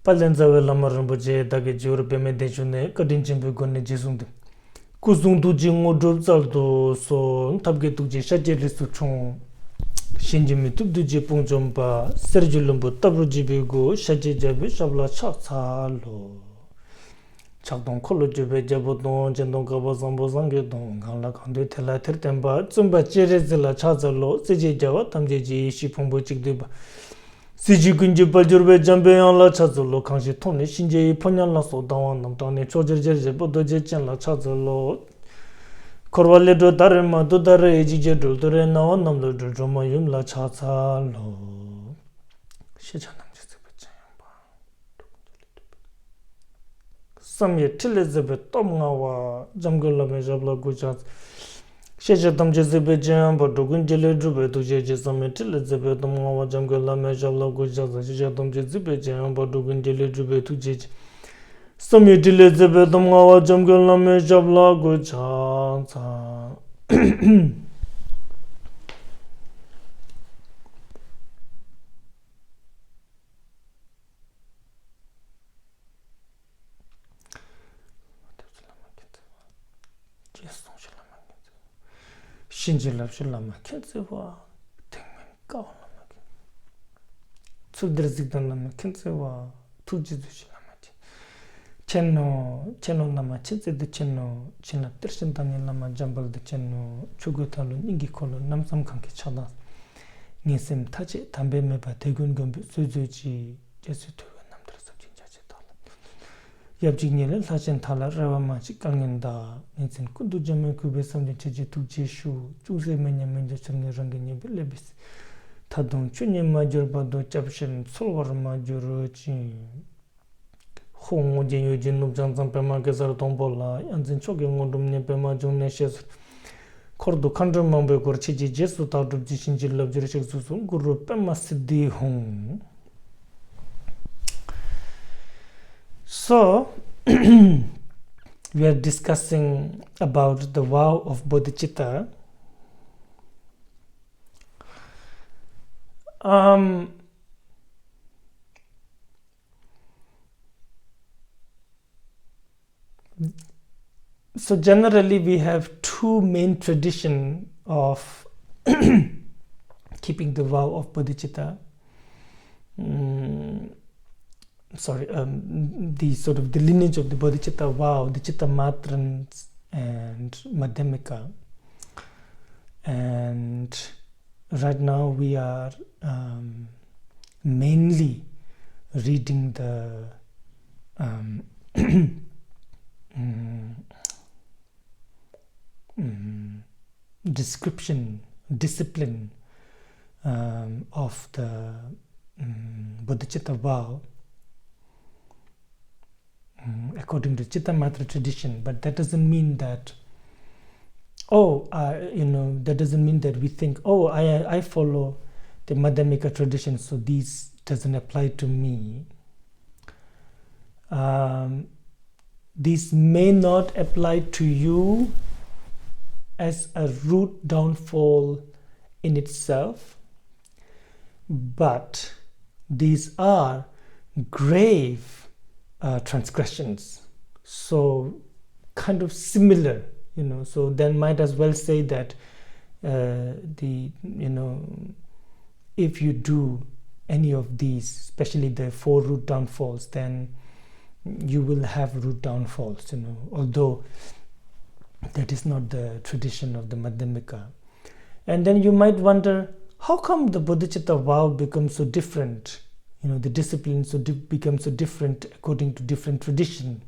Palenzawe Lama Rinpoche Dage Jura Peme Dechune Kadin Chimpe Gone Jesungde Kuzung Tuji Ngodro Zaldo So Tabge Tuji Shaje Risu Chong Shinjimi Tubduji Pungchompa Serjulumbu Tabruji Bego Shaje Jabe Shabla Chak Salo Chakdong Kolo Jube Jabodon Jendong Kaba Zambo Zange Dong Gangla Kande Tela Tertemba Tsumba Cherezela Chazalo Seje Jawa Tamjeji Shipongbo Chikdeba Siji Gunji Bajurbe Jambeyan La Chazalo Kanshi Tone Shinje Ponyan La So Dawan Namtane Chojerje Bodoje Chen La Chazalo Korwale Do Darema Do Dare Ejije Dore Nawan Namlo Droma Yum La Chazalo Shechanam Samye Tilizabeth Tomgawa Jamgula Mejabla Gujas Shejatam Jezebe Jam, but Dogunjele Drube to Jezame Tilizabeth Tomgawa Jamgula Mejabla Gujas, Shejatam Jezebe Jam, but Dogunjele Drube to Jej. Samye Tilizabeth Tomgawa Jamgula Mejabla Gujas. Shinjilab Shilama Kinsewa, Tingman Kaulama Sudrezidana Kinsewa, Tujidu Shilamati Cheno Nama Chinse the Cheno, China Tershintani Lama Jambal the Cheno, Chugotalo, Ningikolo, Namsam Kanki Chada, Nisem Tachi, Tambe Meba, Tegun Gumbi, Suzuji, Jesutu, Namdras of Jinjatala. Yabjinil, Lachen Tala, Ravamachi, Kangenda, Nincin Kudu Jame Kube, some the Chetu Jeshu, Juse Menya Menja Changi Rangini Bilebis, Tadon, Chuni Major Bado, Chapshan, Solvar Majorochi, Homo Jin of Jansan Pema Gazar Tombola, and then Choking Odum Nepema Joneshes, Cordo Kandra Mambe Gorchiji, Jesu out of Jishinji Love Jerishus, Guru Pema Sidi Home. So, we are discussing about the vow of bodhicitta. So generally we have two main traditions of keeping the vow of bodhicitta. The sort of the lineage of the bodhicitta vow, the Chitta Matrans and Madhyamika. And right now we are mainly reading the discipline of the bodhicitta vow according to Chitta Matra tradition, but that doesn't mean that that doesn't mean that we think, I follow the Madhyamika tradition, so this doesn't apply to me. This may not apply to you as a root downfall in itself, but these are grave transgressions, so kind of similar, so then might as well say that if you do any of these, especially the 4 root downfalls, then you will have root downfalls, although that is not the tradition of the Madhyamika. And then you might wonder, how come the bodhicitta vow becomes so different? The disciplines become so different according to different tradition.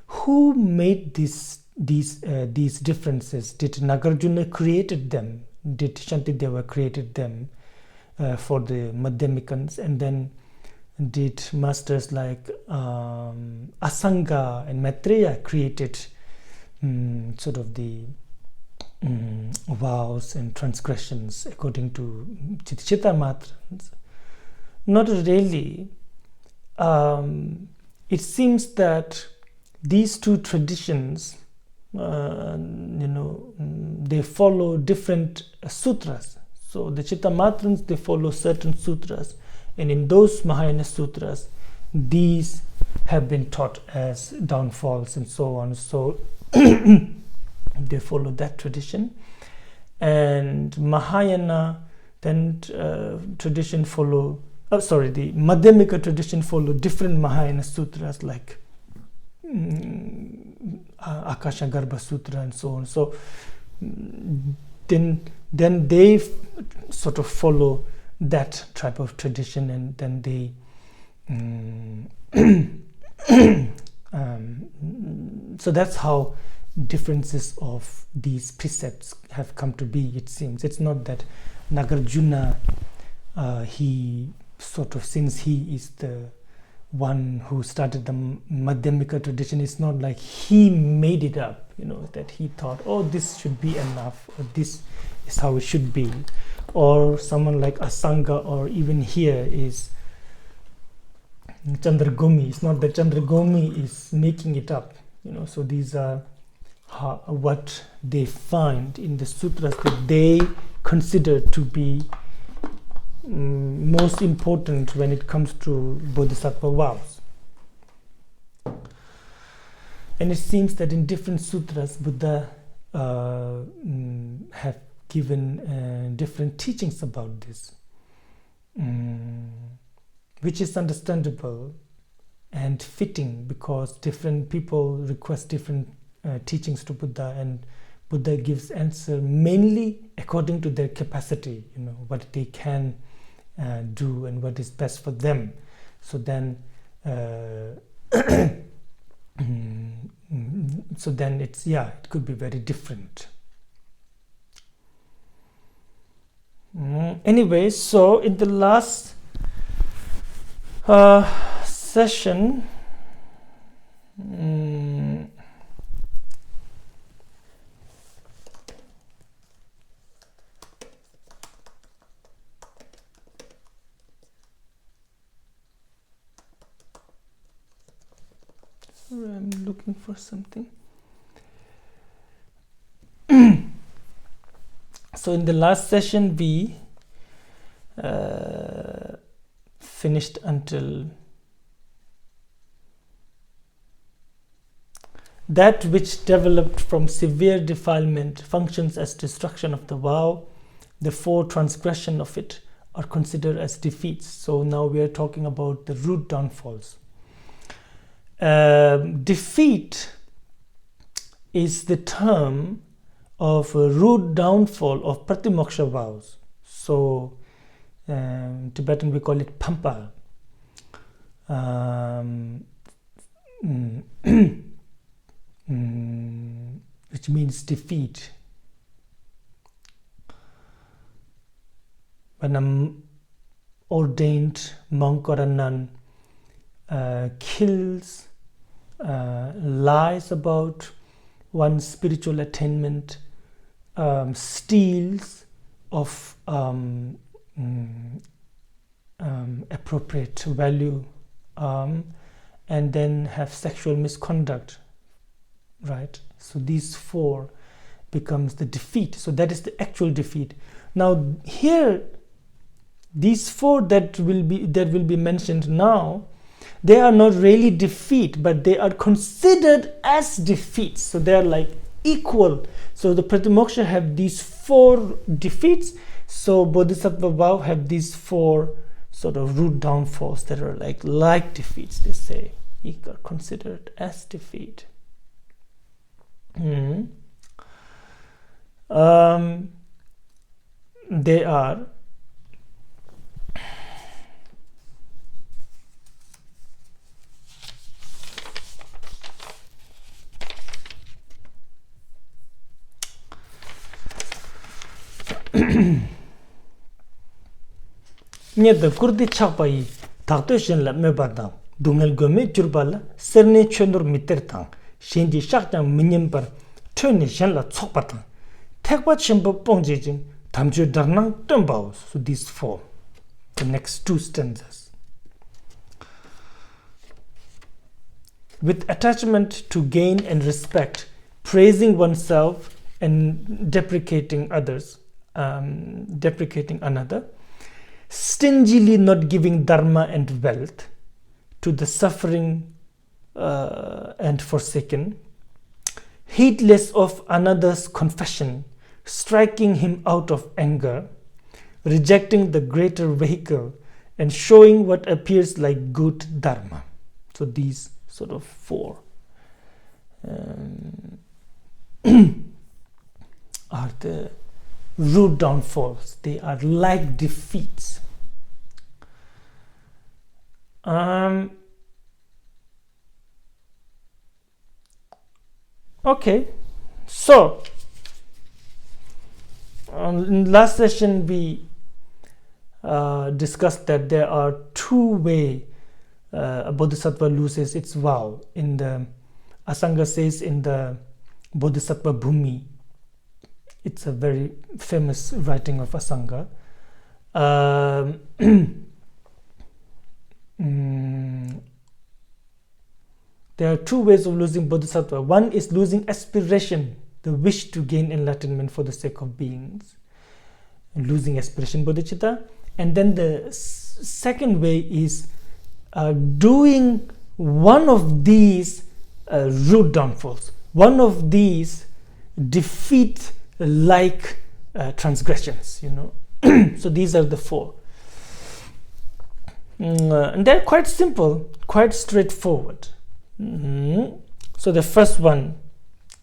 Who made these differences? Did Nagarjuna created them? Did Shantideva created them for the Madhyamikans? And then did masters like Asanga and Maitreya created sort of the vows and transgressions according to Chitta Matrans? Not really. It seems that these two traditions, they follow different sutras. So the Chitta Matrans, they follow certain sutras, and in those Mahayana sutras, these have been taught as downfalls and so on. So they follow that tradition. And Mahayana then tradition follow, the Madhyamika tradition follow different Mahayana sutras like Akasha Garbha Sutra and so on. So then they sort of follow that type of tradition, and then they so that's how differences of these precepts have come to be, it seems. It's not that Nagarjuna, he sort of, since he is the one who started the Madhyamika tradition, it's not like he made it up, that he thought, oh, this should be enough, or this is how it should be. Or someone like Asanga, or even here is Chandragomi. It's not that Chandragomi is making it up, so these are what they find in the sutras that they consider to be most important when it comes to Bodhisattva vows. And it seems that in different sutras, Buddha have given different teachings about this, which is understandable and fitting, because different people request different teachings to Buddha, and Buddha gives answer mainly according to their capacity, what they can do and what is best for them. So then it's, it could be very different. Anyway, so in the last session, I'm looking for something. So in the last session we finished until that which developed from severe defilement functions as destruction of the vow. The 4 transgression of it are considered as defeats. So now we are talking about the root downfalls. Defeat is the term of a root downfall of Pratimoksha vows. So Tibetan we call it Pampa, which means defeat. When an ordained monk or a nun kills, lies about one's spiritual attainment, steals of appropriate value, and then have sexual misconduct, right? So these 4 becomes the defeat. So that is the actual defeat. Now here, these 4 that will be mentioned now, they are not really defeat, but they are considered as defeats. So they are like equal. So the Pratimoksha have these 4 defeats. So Bodhisattva vow have these 4 sort of root downfalls that are like defeats. They say are considered as defeat. They are Nyada kurdi chakpayi takto shen la mebadang dungel gome jurbala serne chonur mitertang shenji shakjang minyambar tuni shen la tsokpatang tekpa chenpo pongjijing tamchu darnang tumbao. So these 4, the next 2 stanzas. With attachment to gain and respect, praising oneself and deprecating others, deprecating another, stingily not giving dharma and wealth, to the suffering and forsaken, heedless of another's confession, striking him out of anger, rejecting the greater vehicle, and showing what appears like good dharma. So these sort of four are the root downfalls. They are like defeats. Okay, so in last session we discussed that there are two ways a bodhisattva loses its vow. In the Asanga says in the Bodhisattva Bhumi, it's a very famous writing of Asanga. There are two ways of losing bodhisattva. One is losing aspiration, the wish to gain enlightenment for the sake of beings, losing aspiration bodhicitta. And then the second way is doing one of these root downfalls, one of these defeat like transgressions, So these are the four. And they're quite simple, quite straightforward. So the first one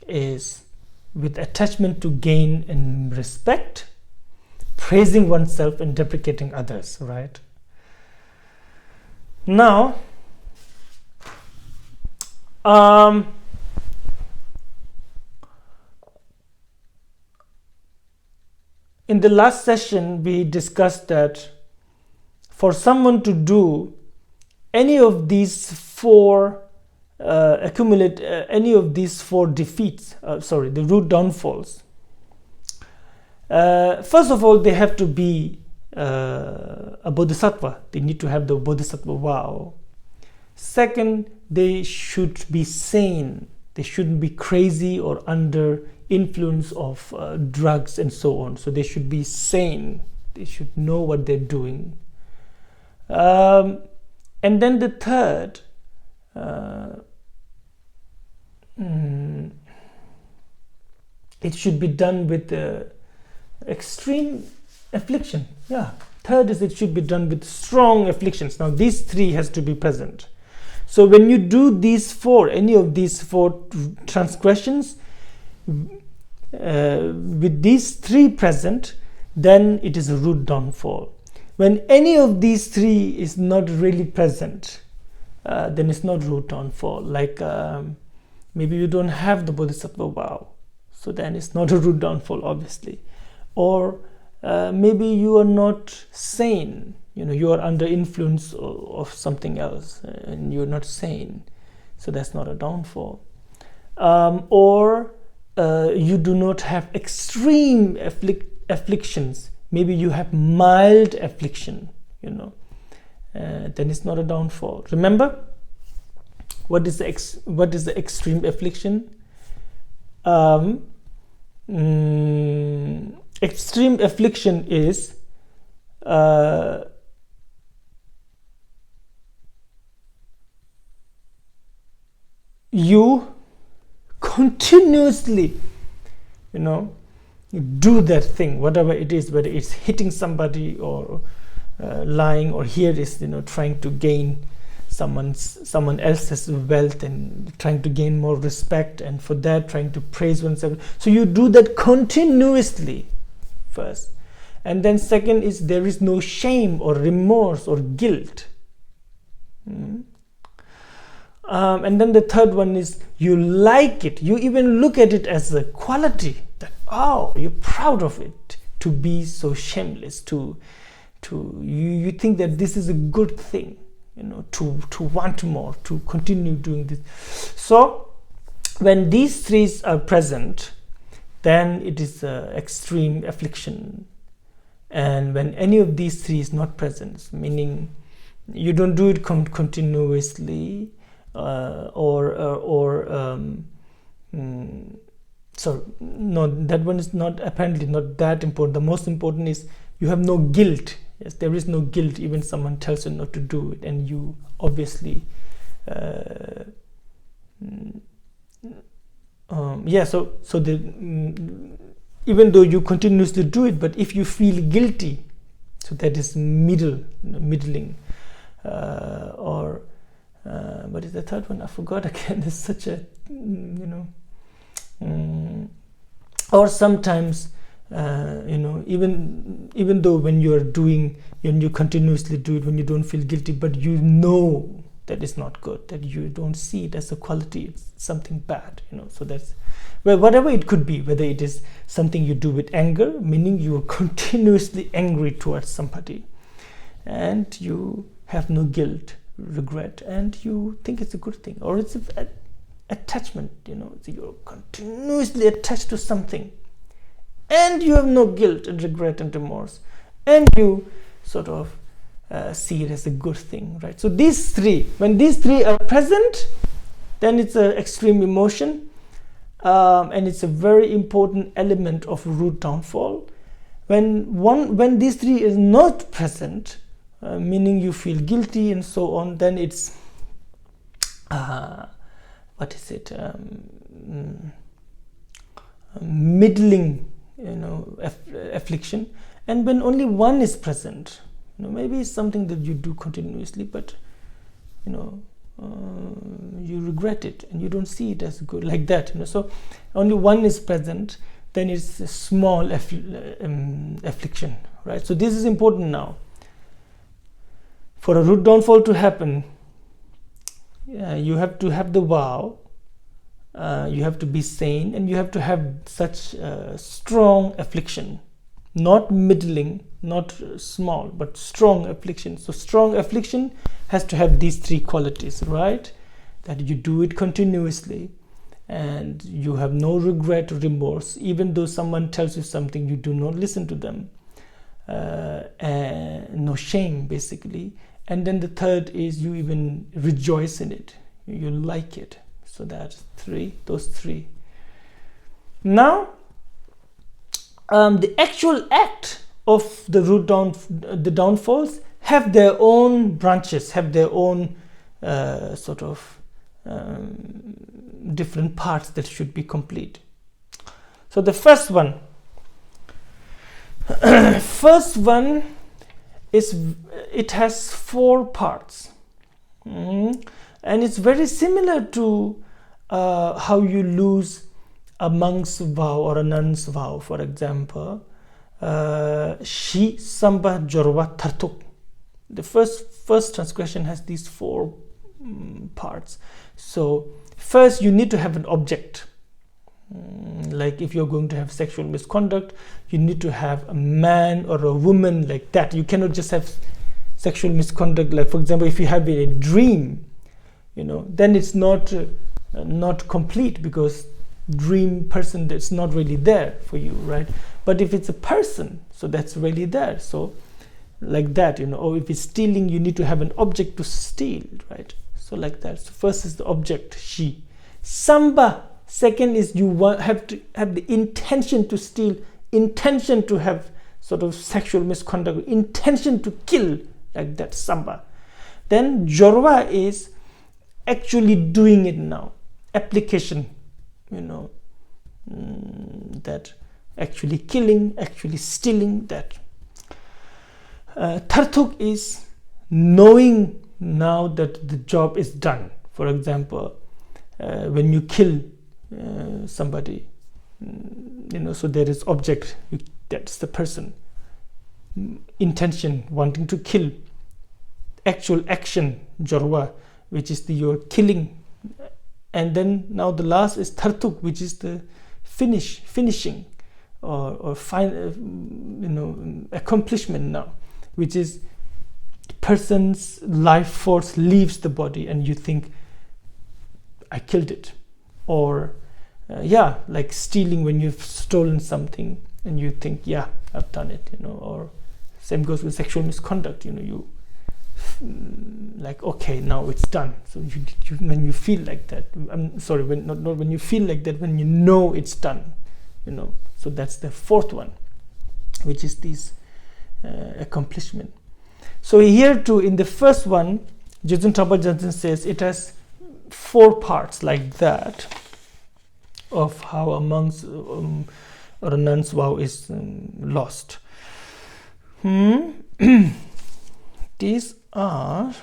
is with attachment to gain and respect, praising oneself and deprecating others, right? Now, in the last session, we discussed that for someone to do any of these four accumulate any of these four defeats, the root downfalls, first of all, they have to be a bodhisattva. They need to have the bodhisattva vow. Second, they should be sane. They shouldn't be crazy or under influence of drugs and so on. So they should be sane. They should know what they're doing. And then the third, it should be done with extreme affliction. Third is it should be done with strong afflictions. Now these three has to be present. So when you do these four, any of these four transgressions, with these three present, then it is a root downfall. When any of these three is not really present, then it's not root downfall. Like maybe you don't have the bodhisattva vow, so then it's not a root downfall, obviously. Or maybe you are not sane. You are under influence of something else, and you're not sane, so that's not a downfall. Or you do not have extreme afflictions. Maybe you have mild affliction, then it's not a downfall. Remember, what is the extreme affliction? Extreme affliction is you continuously, do that thing, whatever it is, whether it's hitting somebody or lying, or here is trying to gain someone else's wealth and trying to gain more respect, and for that trying to praise oneself. So you do that continuously first, and then second is there is no shame or remorse or guilt. And then the third one is you like it. You even look at it as a quality that, you're proud of it, to be so shameless, you think that this is a good thing, to want more, to continue doing this. So when these three are present, then it is extreme affliction. And when any of these three is not present, meaning you don't do it continuously, that one is not apparently not that important. The most important is you have no guilt. Yes, there is no guilt even someone tells you not to do it, and you obviously even though you continuously do it, but if you feel guilty, so that is middling, or what is the third one? I forgot again. There's such a or sometimes even though when you continuously do it, when you don't feel guilty, but you know that is not good, that you don't see it as a quality, it's something bad, so that's, well, whatever it could be, whether it is something you do with anger, meaning you are continuously angry towards somebody and you have no guilt, regret, and you think it's a good thing, or it's an attachment, so you're continuously attached to something and you have no guilt and regret and remorse, and you sort of see it as a good thing, right? So these three, when these three are present, then it's an extreme emotion, and it's a very important element of root downfall. When these three is not present, meaning you feel guilty and so on, then it's middling, affliction. And when only one is present, maybe it's something that you do continuously, but you regret it and you don't see it as good, like that. So only one is present, then it's a small affliction, right? So this is important now. For a root downfall to happen, you have to have the vow, you have to be sane, and you have to have such strong affliction, not middling, not small, but strong affliction. So strong affliction has to have these three qualities, right? That you do it continuously and you have no regret or remorse, even though someone tells you something, you do not listen to them, and no shame, basically. And then the third is you even rejoice in it, you like it. So that's those three. Now the actual act of the the downfalls have their own branches, have their own different parts that should be complete. So the first one is, it has 4 parts, and it's very similar to how you lose a monk's vow or a nun's vow. For example, Shi Samba Jorwa Tartuk. The first transgression has these 4 parts. So first you need to have an object. Like if you're going to have sexual misconduct, you need to have a man or a woman like that. You cannot just have sexual misconduct, like for example, if you have a dream, then it's not complete, because dream person, that's not really there for you, right? But if it's a person, so that's really there. So like that, or if it's stealing, you need to have an object to steal, right? So like that. So first is the object, Shi. Samba, second is you have to have the intention to steal, intention to have sort of sexual misconduct, intention to kill, like that, Samba. Then Jorwa is actually doing it now, application, that actually killing, actually stealing, that. Tartuk is knowing now that the job is done. For example, when you kill somebody, so there is object, that's the person. Intention, wanting to kill. Actual action, Jorwa, which is your killing. And then now the last is Tartuk, which is the finishing or accomplishment now, which is the person's life force leaves the body and you think, I killed it. Or like stealing, when you've stolen something and you think, I've done it, or same goes with sexual misconduct, you like, okay, now it's done. So you when you feel like that, I'm sorry, not when you feel like that, when you know it's done, so that's the 4th one, which is these accomplishment. So here too, in the first one, Judson Trapa Johnson says it has 4 parts like that of how a monk's or a nun's vow is lost. These are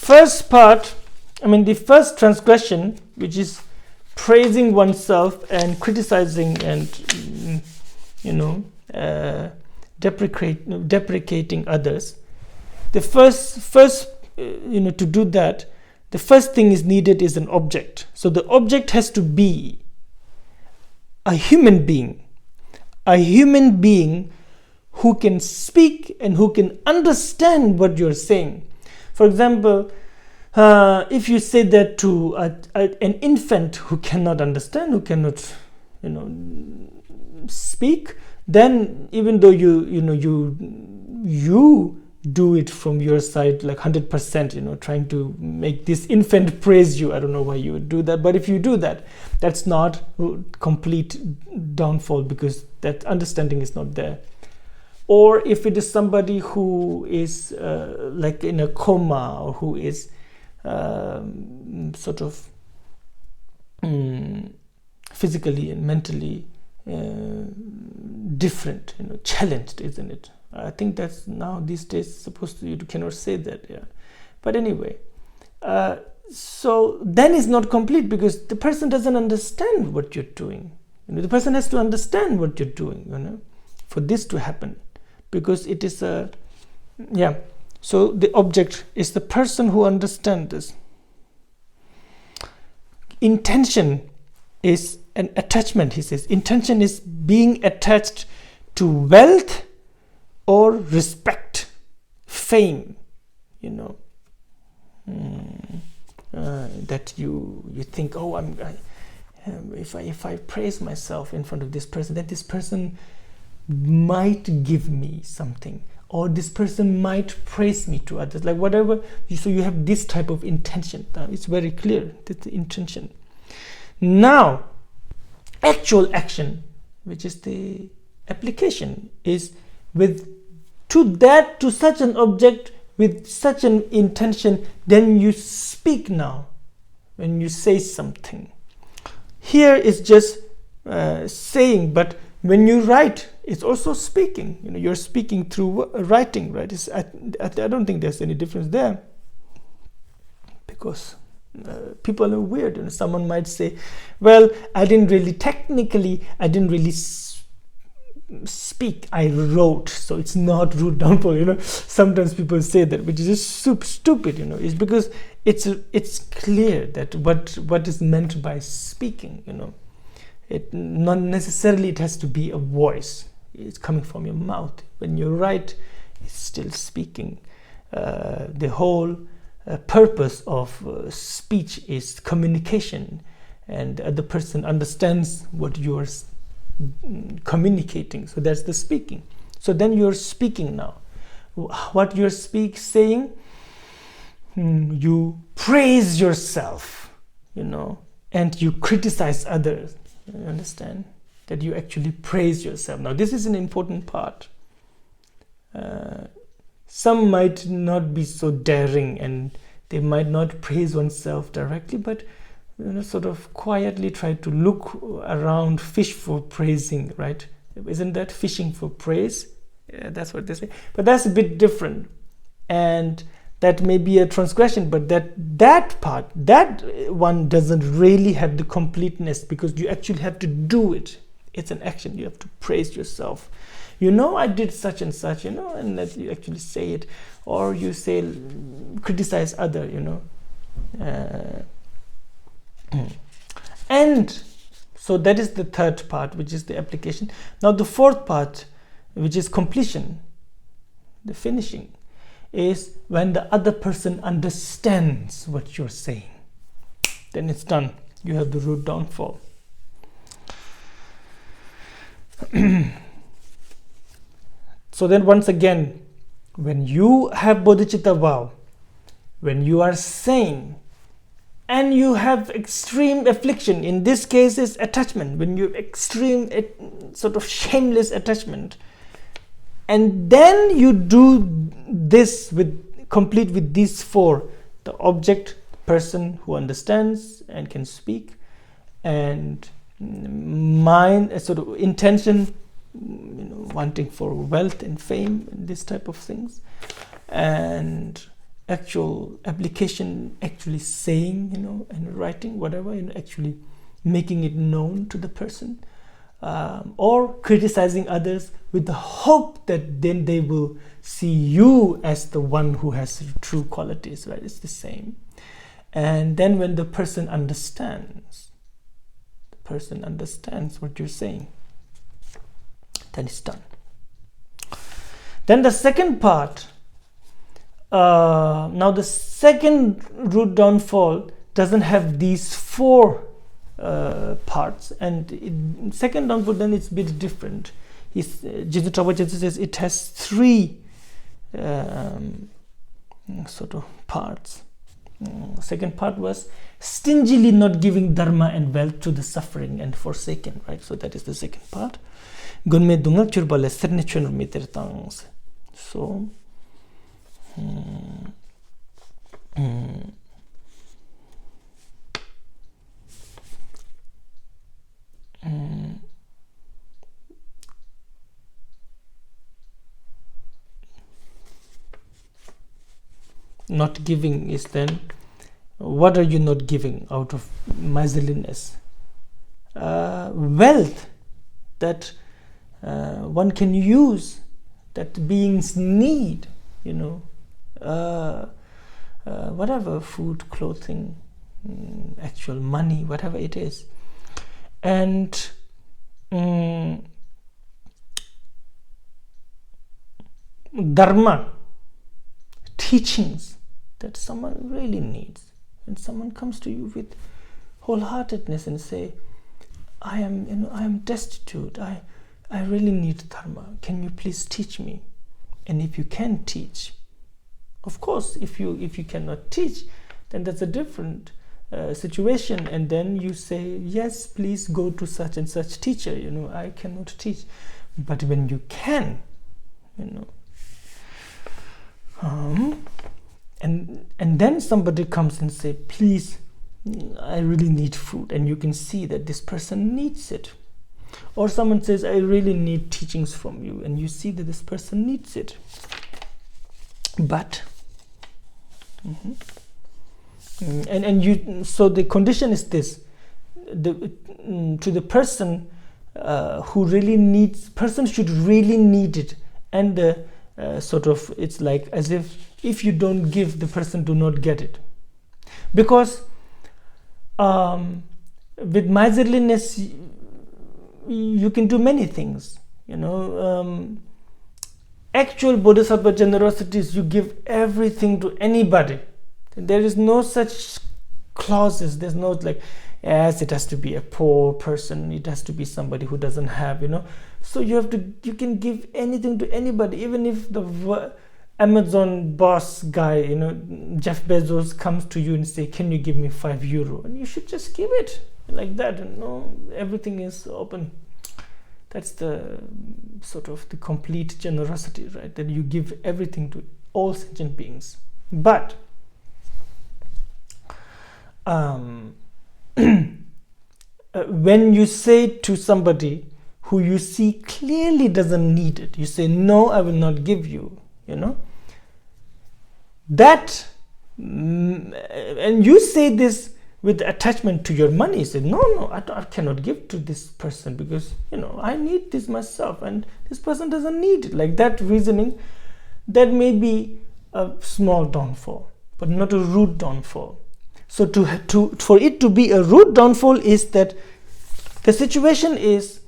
first part, the first transgression, which is praising oneself and criticizing and deprecating others. The first to do that, the first thing is needed is an object. So the object has to be a human being who can speak and who can understand what you're saying. For example, if you say that to an infant who cannot understand, who cannot, speak, then even though you do it from your side like 100%, trying to make this infant praise you. I don't know why you would do that, but if you do that, that's not complete downfall because that understanding is not there. Or if it is somebody who is like in a coma or who is sort of physically and mentally different, challenged, isn't it? I think that's now these days supposed to, you cannot say that, yeah. But anyway, so then it's not complete because the person doesn't understand what you're doing. The person has to understand what you're doing, for this to happen. Because it is so the object is the person who understands this. Intention is an attachment, he says. Intention is being attached to wealth or respect, fame, that you think, if I praise myself in front of this person, that this person might give me something, or this person might praise me to others, like whatever. So you have this type of intention. It's very clear, that's the intention. Now, actual action, which is the application, is to such an object with such an intention. Then you speak now when you say something. Here is just saying, but when you write, it's also speaking. You're speaking through writing, right? I don't think there's any difference there, because people are weird. Someone might say, well, I didn't really speak, I wrote, so it's not root downfall. Sometimes people say that, which is just stupid. It's because it's clear that what is meant by speaking. It not necessarily it has to be a voice. It's coming from your mouth. When you write, it's still speaking. The whole purpose of speech is communication, and the other person understands what you are communicating. So that's the speaking. So then you're speaking now. What you're saying, you praise yourself, and you criticize others. You understand that you actually praise yourself. Now this is an important part. Some might not be so daring and they might not praise oneself directly, but sort of quietly try to look around, fish for praising, right? Isn't that fishing for praise? Yeah, that's what they say. But that's a bit different, and that may be a transgression, but that one doesn't really have the completeness, because you actually have to do it. It's an action. You have to praise yourself. I did such and such, and that you actually say it, or you say criticize other, and so that is the third part, which is the application. Now the fourth part, which is completion, the finishing, is when the other person understands what you're saying. then it's done. You have the root downfall. So then once again, when you have bodhicitta vow, when you are sane and you have extreme affliction, in this case is attachment, when you have extreme sort of shameless attachment, and then you do this complete with these four: the object, person who understands and can speak, and mind, a sort of intention, wanting for wealth and fame and this type of things, and actual application, actually saying, and writing, whatever, actually making it known to the person, or criticizing others with the hope that then they will see you as the one who has true qualities, right? It's the same. And then when the person understands what you're saying, then it's done. Then the second part, now the second root downfall doesn't have these four parts, and second downfall, then it's a bit different. Jesus Rinpoche says it has three sort of parts. Second part was stingily not giving dharma and wealth to the suffering and forsaken, right? So that is the second part. Gunme dunga churbale serne chunur meter tangs. So not giving is then, what are you not giving out of miserliness? Wealth that one can use, that beings need, whatever, food, clothing, actual money, whatever it is. And dharma, teachings that someone really needs. When someone comes to you with wholeheartedness and say, I am destitute, I really need dharma, can you please teach me? And if you can teach, of course, if you cannot teach, then that's a different situation, and then you say, yes, please go to such and such teacher, I cannot teach. But when you can, and then somebody comes and say, please, I really need food, and you can see that this person needs it. Or someone says, I really need teachings from you, and you see that this person needs it. But and you, so the condition is this: to the person who really needs, person should really need it, and the sort of, it's like as if you don't give, the person do not get it, because with miserliness you can do many things, actual bodhisattva generosity is you give everything to anybody. There is no such clauses. There's no like, yes, it has to be a poor person, it has to be somebody who doesn't have, so you can give anything to anybody, even if the Amazon boss guy, Jeff Bezos, comes to you and say, can you give me €5, and you should just give it like that, and everything is open. That's the sort of the complete generosity, right? That you give everything to all sentient beings. But when you say to somebody who you see clearly doesn't need it, you say, no, I will not give you, that, and you say this with attachment to your money. You say, no, I cannot give to this person because, I need this myself, and this person doesn't need it. Like that reasoning, that may be a small downfall, but not a root downfall. So for it to be a root downfall is that the situation is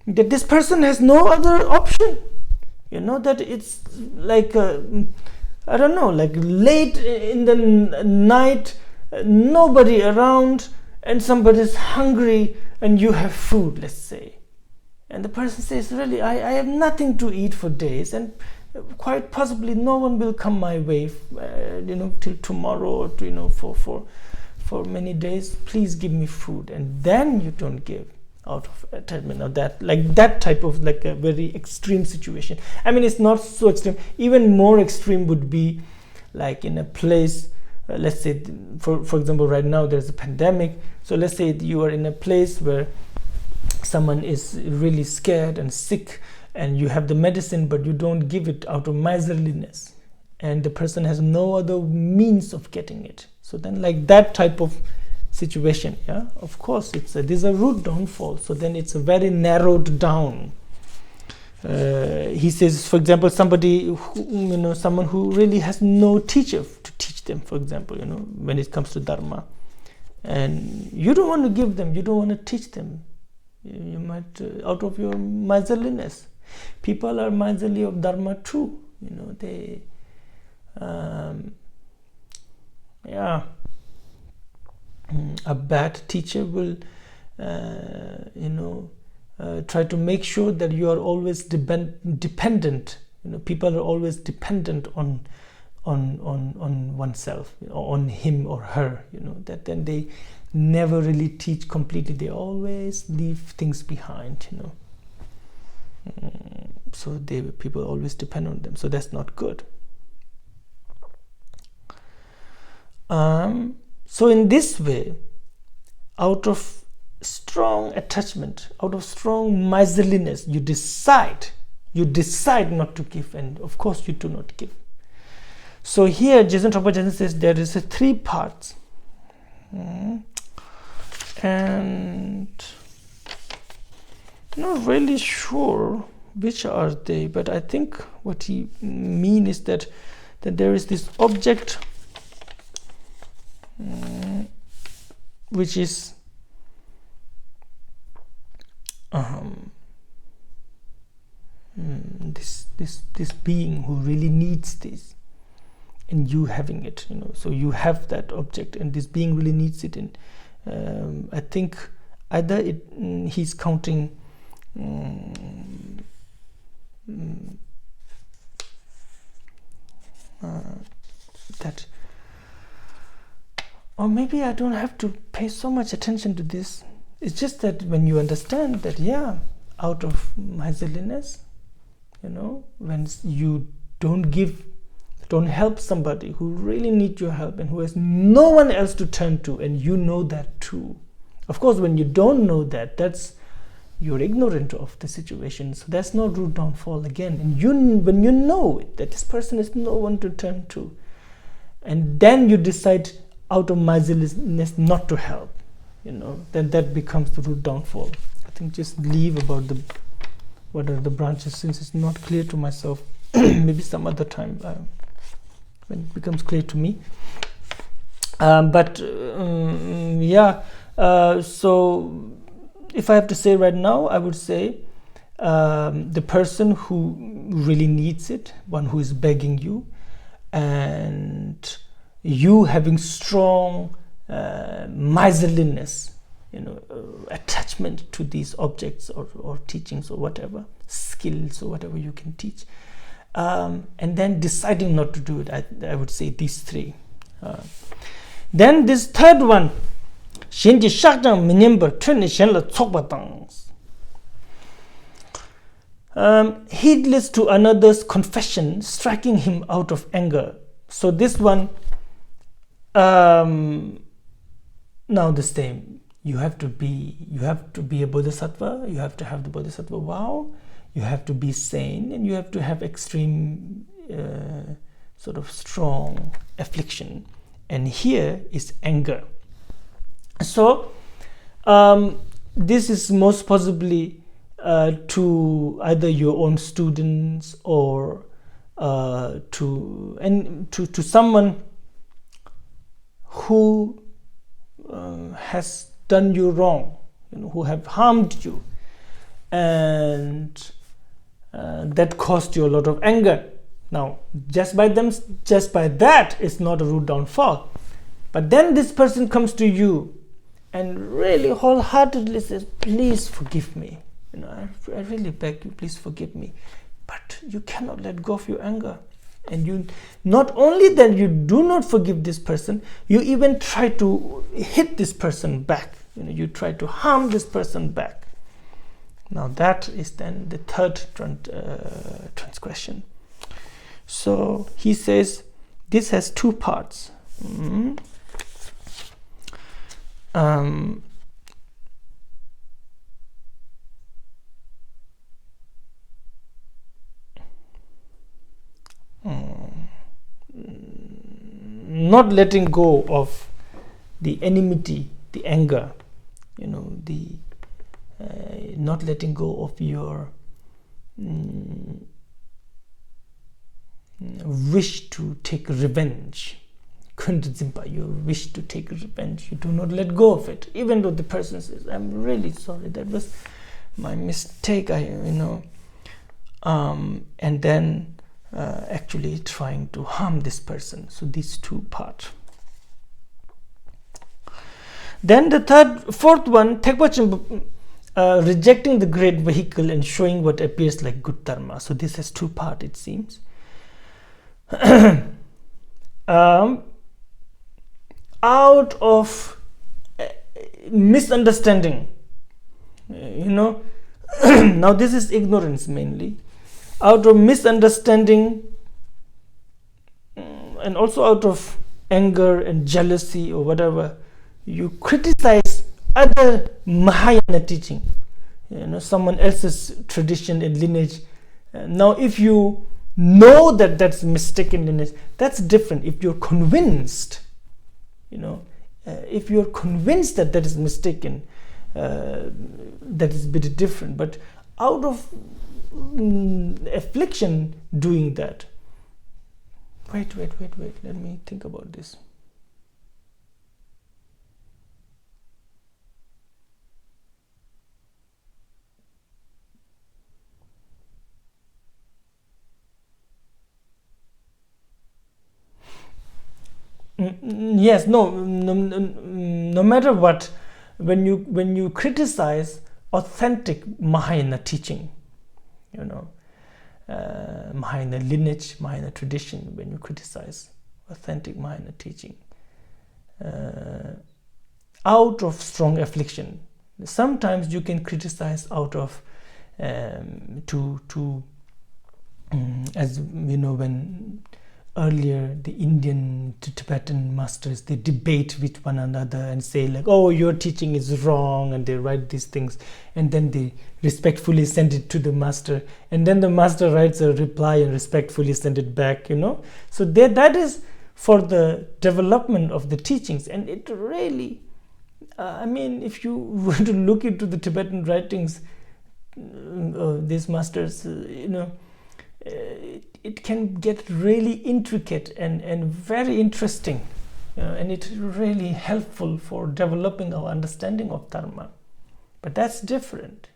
that this person has no other option. That it's like, I don't know, like late in the night, nobody around, and somebody's hungry, and you have food, let's say. And the person says, really, I have nothing to eat for days, and quite possibly no one will come my way, till tomorrow, or for many days. Please give me food. And then you don't give out of attachment or that, like that type of, like a very extreme situation. I mean, it's not so extreme. Even more extreme would be like in a place, let's say, for example, right now there's a pandemic. So let's say you are in a place where someone is really scared and sick, and you have the medicine, but you don't give it out of miserliness, and the person has no other means of getting it. So then, like that type of situation, yeah, of course, there's a root downfall. So then it's a very narrowed down. He says, for example, somebody who, someone who really has no teacher to teach them, for example, when it comes to Dharma, and you don't want to give them, you don't want to teach them. You might, out of your miserliness. People are miserly of Dharma too. They, a bad teacher will, try to make sure that you are always dependent. People are always dependent on oneself, on him or her. That then they never really teach completely. They always leave things behind. So people always depend on them. So that's not good. So in this way, out of strong attachment, out of strong miserliness, you decide not to give, and of course you do not give. So here Jason Trungpa says there is 3 parts, and not really sure which are they, but I think what he means is that there is this object which is this being who really needs this, and you having it, so you have that object, and this being really needs it. And I think either he's counting that, or maybe I don't have to pay so much attention to this. It's just that when you understand that, out of miserliness, when you don't help somebody who really needs your help and who has no one else to turn to, and you know that too. Of course, when you don't know that, you're ignorant of the situation. So that's not root downfall again. And when you know it, that this person has no one to turn to, and then you decide out of miserliness not to help, then that becomes the root downfall. I think just leave about what are the branches, since it's not clear to myself. Maybe some other time when it becomes clear to me. So if I have to say right now, I would say the person who really needs it, one who is begging you, and you having strong miserliness, attachment to these objects or teachings or whatever, skills or whatever you can teach, and then deciding not to do it. I would say these 3. Then this third one, heedless to another's confession, striking him out of anger. So this one, now the same. You have to be a Bodhisattva. You have to have the Bodhisattva vow. You have to be sane, and you have to have extreme, sort of strong affliction. And here is anger. So this is most possibly to either your own students or to someone who has done you wrong, who have harmed you, and that caused you a lot of anger. Now, just by that, it's not a root downfall. But then this person comes to you and really wholeheartedly says, please forgive me. I really beg you, please forgive me. But you cannot let go of your anger. And you, not only that you do not forgive this person, you even try to hit this person back. You try to harm this person back. Now that is then the third transgression. So he says this has two parts. Not letting go of the enmity, the anger, the not letting go of your wish to take revenge. You wish to take revenge. You do not let go of it, even though the person says, "I'm really sorry. That was my mistake." And then actually trying to harm this person. So these two parts. Then the fourth one, rejecting the great vehicle and showing what appears like good dharma. So this has two parts, it seems. Out of misunderstanding, now this is ignorance mainly. Out of misunderstanding and also out of anger and jealousy or whatever, you criticize other Mahayana teaching, someone else's tradition and lineage. Now if you know that that's mistaken lineage, that's different. If you're convinced, if you're convinced that that is mistaken, that is a bit different. But out of affliction doing that, wait, let me think about this. Yes, no matter what, when you criticize authentic Mahayana teaching, Mahayana lineage, Mahayana tradition, when you criticize authentic Mahayana teaching, out of strong affliction, sometimes you can criticize out of as when earlier the Indian to Tibetan masters, they debate with one another and say like, oh, your teaching is wrong, and they write these things, and then they respectfully send it to the master, and then the master writes a reply and respectfully send it back, so that is for the development of the teachings. And it really, if you were to look into the Tibetan writings of these masters, it can get really intricate and very interesting, and it's really helpful for developing our understanding of Dharma. But that's different,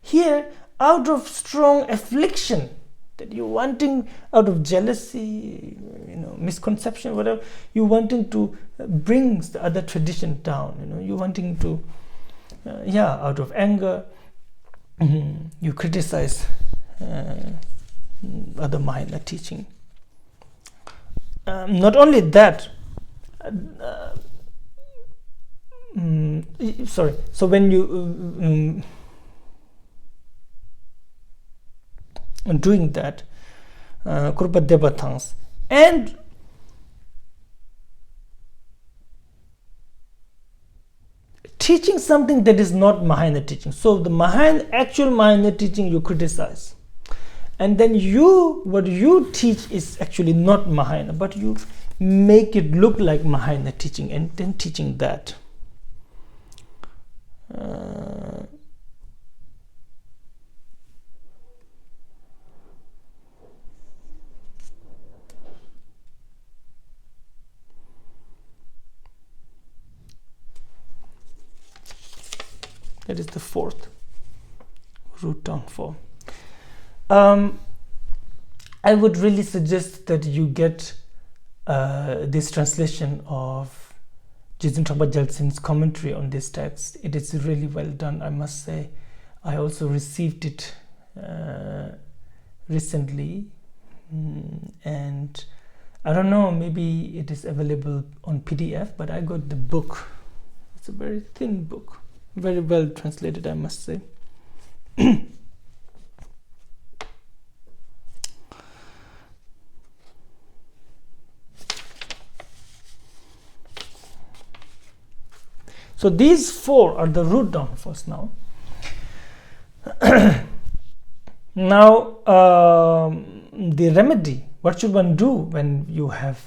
Here, out of strong affliction, that you're wanting, out of jealousy, misconception, whatever, you're wanting to bring the other tradition down, you're wanting to, out of anger, you criticize other Mahayana teaching. Not only that, so when you doing that, Kurpa Devatans, and teaching something that is not Mahayana teaching. So the actual Mahayana teaching you criticize. And then what you teach is actually not Mahayana, but you make it look like Mahayana teaching, and then teaching that. That is the fourth root downfall. I would really suggest that you get this translation of Jizun Trungpa Gyaltsen's commentary on this text. It is really well done, I must say. I also received it recently, and I don't know, maybe it is available on PDF, but I got the book. It's a very thin book, very well translated, I must say. So these four are the root downfalls now. Now, the remedy. What should one do when you have,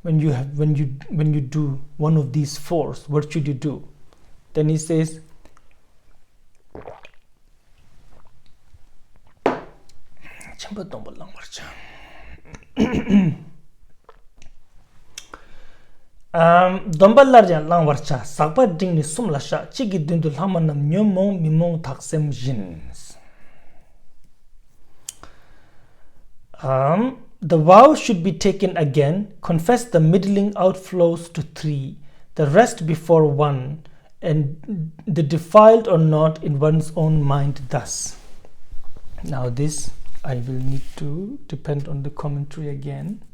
when you do one of these fours? What should you do? Then he says, Dombalarja langwarcha sakpa dingni sumlasha chigi dindu lamanam nyomong mimong taksem jins. The vow should be taken again. Confess the middling outflows to 3, the rest before 1, and the defiled or not in one's own mind thus. Now this I will need to depend on the commentary again.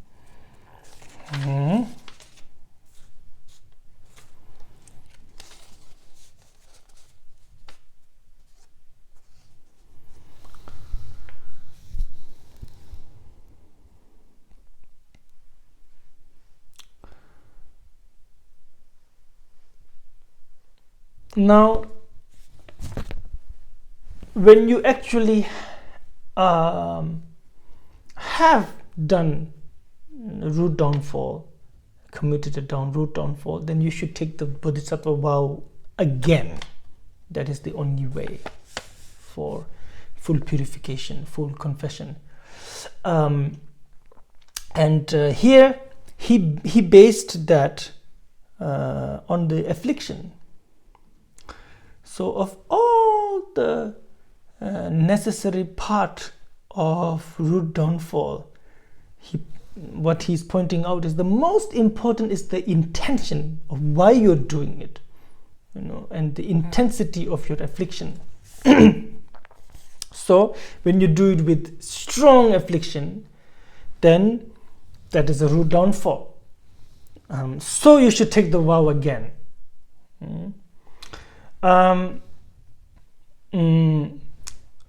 Now, when you actually have done root downfall, committed a root downfall, then you should take the Bodhisattva vow again. That is the only way for full purification, full confession. Here he based that on the affliction. So of all the necessary part of root downfall, what he's pointing out is the most important is the intention of why you're doing it, and the intensity of your affliction. So when you do it with strong affliction, then that is a root downfall. So you should take the vow again.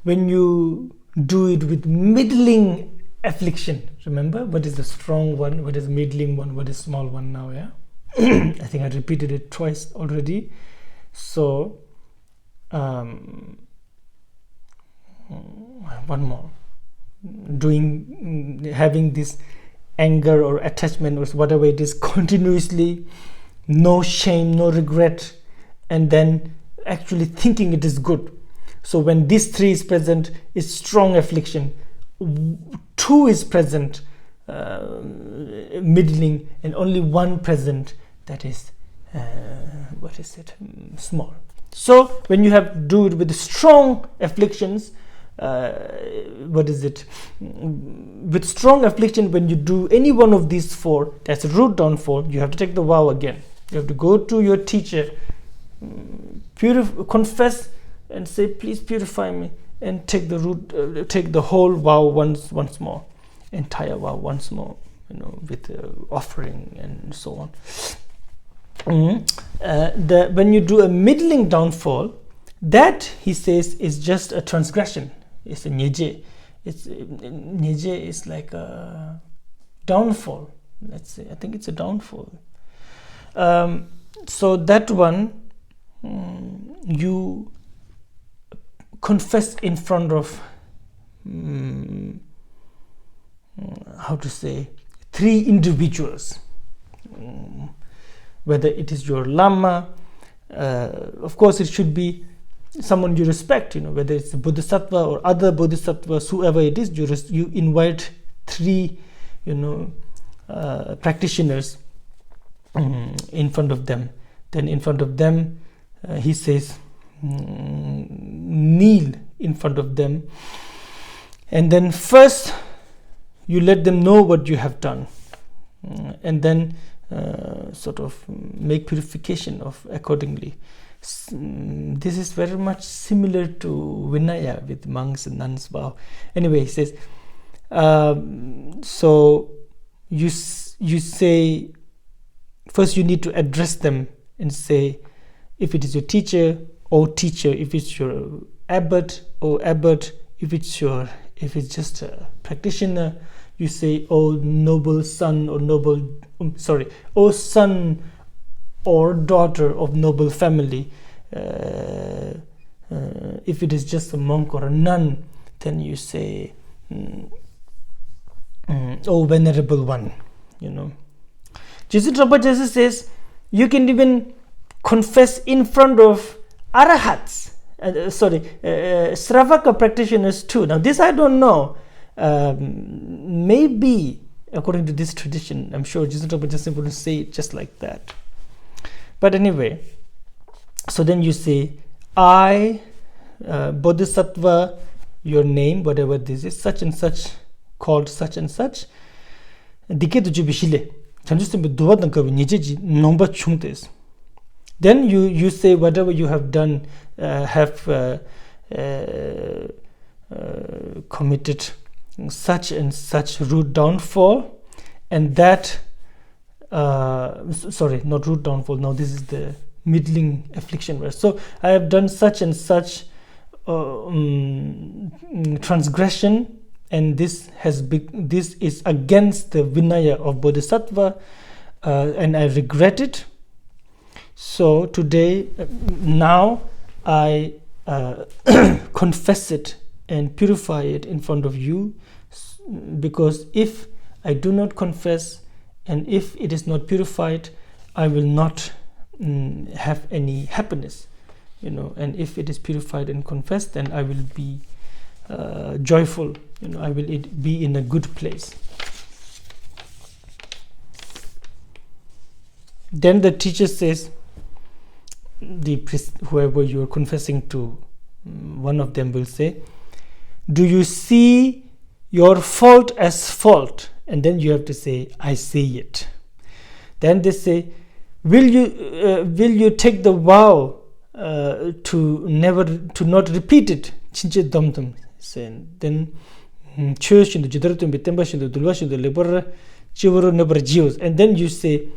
When you do it with middling affliction, remember what is the strong one, what is the middling one, what is small one now, yeah? I think I repeated it twice already. So one more, having this anger or attachment or whatever it is continuously, no shame, no regret, and then actually thinking it is good. So when this 3 is present, it's strong affliction. 2 is present, middling, and only 1 present, that is small. So when you have do it with strong afflictions, with strong affliction, when you do any one of these 4, that's a root downfall, you have to take the vow again. You have to go to your teacher, confess and say, please purify me, and take the whole vow once more, entire vow once more, with offering and so on. When you do a middling downfall, that he says is just a transgression. It's a nyeje. Nyeje is like a downfall. Let's say, I think it's a downfall. So that one, you confess in front of 3 individuals, whether it is your lama, of course it should be someone you respect, whether it's a bodhisattva or other bodhisattvas, whoever it is, you invite 3 practitioners in front of them. Then in front of them, he says, kneel in front of them, and then first you let them know what you have done, and then sort of make purification of accordingly. This is very much similar to Vinaya with monks and nuns vow. Anyway, he says, so you say, first you need to address them and say, if it is your teacher, or teacher, if it's your abbot, or abbot, if it's just a practitioner, you say, oh noble son or oh son or daughter of noble family. If it is just a monk or a nun, then you say, oh venerable one, Jesus Rinpoche says you can even confess in front of arahats, Sravaka practitioners too. Now this I don't know, maybe according to this tradition, I'm sure Jesus Rinpoche wouldn't say it just like that. But anyway, so then you say, I, Bodhisattva, your name, whatever this is, such and such, called such and such, then you say whatever you have done, committed such and such rude downfall, and that not rude downfall, now this is the middling affliction verse. So I have done such and such transgression, and this is against the Vinaya of Bodhisattva, and I regret it. So today, now I confess it and purify it in front of you, because if I do not confess and if it is not purified, I will not have any happiness, and if it is purified and confessed, then I will be joyful, I will be in a good place. Then the teacher says, the priest, whoever you are confessing to, one of them will say, do you see your fault as fault? And then you have to say, I see it. Then they say, will you take the vow to not repeat it? Then and then you say,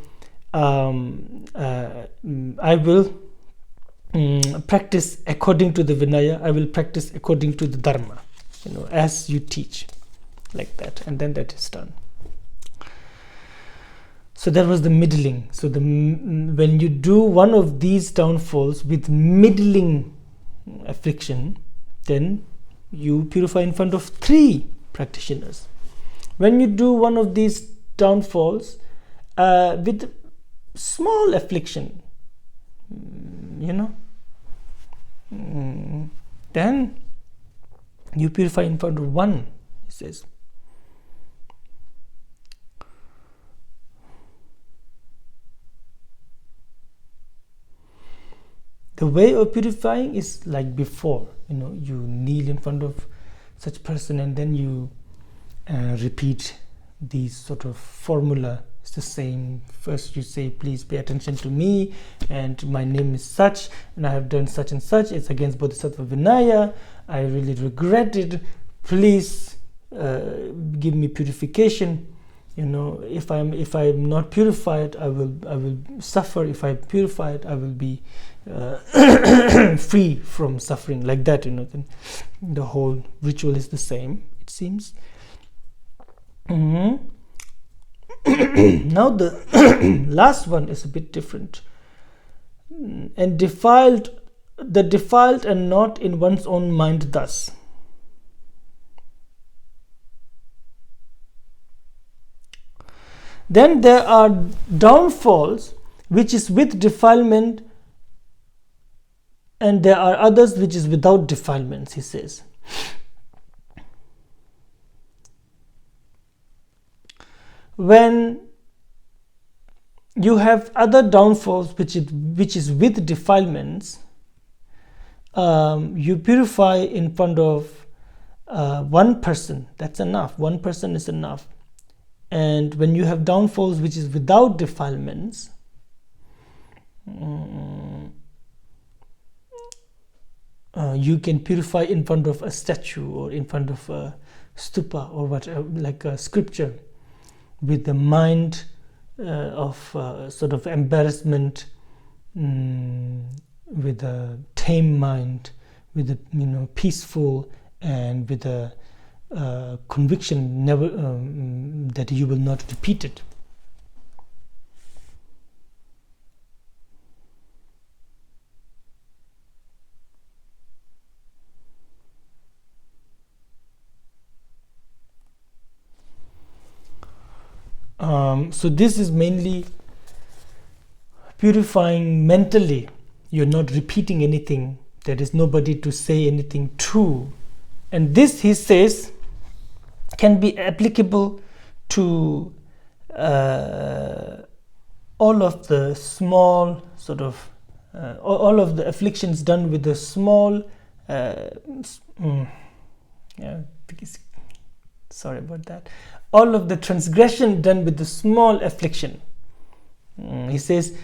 I will practice according to the Vinaya, I will practice according to the Dharma, as you teach, like that, and then that is done. So that was the middling. So when you do one of these downfalls with middling affliction, then you purify in front of 3 practitioners. When you do one of these downfalls with small affliction, then you purify in front of 1, he says. The way of purifying is like before, you kneel in front of such person and then you repeat these sort of formula. It's the same. First you say, please pay attention to me, and my name is such, and I have done such and such. It's against Bodhisattva Vinaya. I really regret it. Please give me purification. If I'm not purified, I will suffer. If I'm purified, I will be free from suffering, like that. Then the whole ritual is the same, it seems. Now the last one is a bit different. And defiled and not in one's own mind thus. Then there are downfalls which is with defilement, and there are others which is without defilements, he says. When you have other downfalls which is with defilements, you purify in front of 1 person. That's enough. 1 person is enough. And when you have downfalls which is without defilements, you can purify in front of a statue or in front of a stupa or whatever, like a scripture, with the mind of sort of embarrassment, with a tame mind, with a peaceful, and with a conviction never that you will not repeat it. So this is mainly purifying mentally. You're not repeating anything. There is nobody to say anything to. And this, he says, can be applicable to all of the small sort of all of the afflictions done with the small sorry about that, all of the transgression done with the small affliction. He says,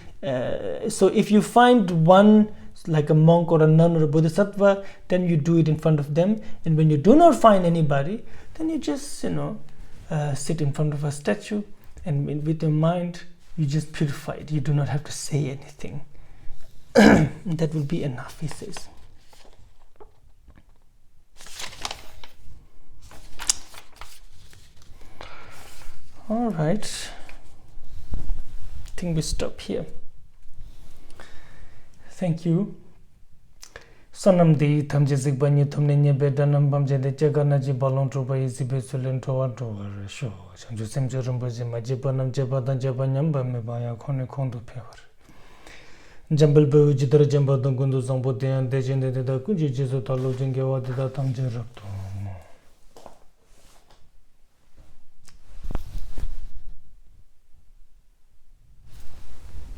so if you find one like a monk or a nun or a bodhisattva, then you do it in front of them, and when you do not find anybody, then you just sit in front of a statue, and with your mind you just purify it. You do not have to say anything. That will be enough, he says. All right, I think we stop here. Thank you. Sonam di tamjisik banyi thumne nye bedanam bamje de jagana ji balon troba isi besulen towa towa sho chanju semjo Rinpoche ma jibanam jabadan jabanyam bamme baya khone khondu phewar jambal be jidar jambadan gundu zangbo de ande jende de da kunji jesu talo jenge wa de da tamje rapto